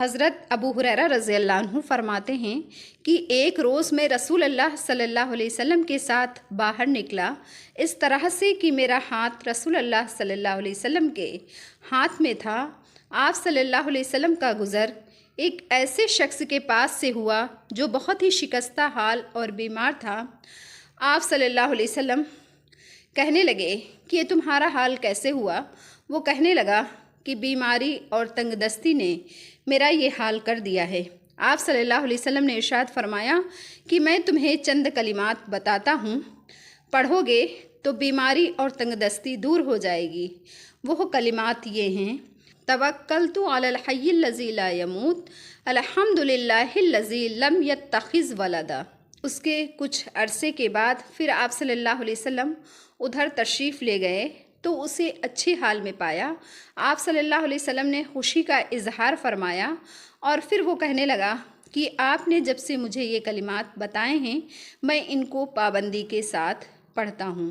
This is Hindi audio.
हज़रत अबू हुरैरा रज़ी अल्लाह अन्हु फरमाते हैं कि एक रोज़ मैं रसूल अल्लाह सल्लल्लाहु अलैहि वसल्लम के साथ बाहर निकला, इस तरह से कि मेरा हाथ रसूल अल्लाह सल्लल्लाहु अलैहि वसल्लम के हाथ में था। आप सल्लल्लाहु अलैहि वसल्लम का गुज़र एक ऐसे शख्स के पास से हुआ जो बहुत ही शिकस्ता हाल और बीमार था। आप सल्लल्लाहु अलैहि वसल्लम कहने लगे कि ये तुम्हारा हाल कैसे हुआ? वो कहने लगा कि बीमारी और तंगदस्ती ने मेरा ये हाल कर दिया है। आप सल्लल्लाहु अलैहि वसल्लम ने इरशाद फरमाया कि मैं तुम्हें चंद कलिमात बताता हूँ, पढ़ोगे तो बीमारी और तंगदस्ती दूर हो जाएगी। वो कलिमात ये हैं, तवक्कलतु अलल हय्यिल लज़ी ला यमूत, अल्हम्दुलिल्लाहिल्लज़ी लम यत्तखिज़ वलदा। उसके कुछ अरसे के बाद फिर आप सल्लल्लाहु अलैहि वसल्लम उधर तशरीफ़ ले गए तो उसे अच्छे हाल में पाया। आप सल्लल्लाहु अलैहि वसल्लम ने खुशी का इजहार फरमाया और फिर वो कहने लगा कि आपने जब से मुझे ये कलिमात बताए हैं मैं इनको पाबंदी के साथ पढ़ता हूँ।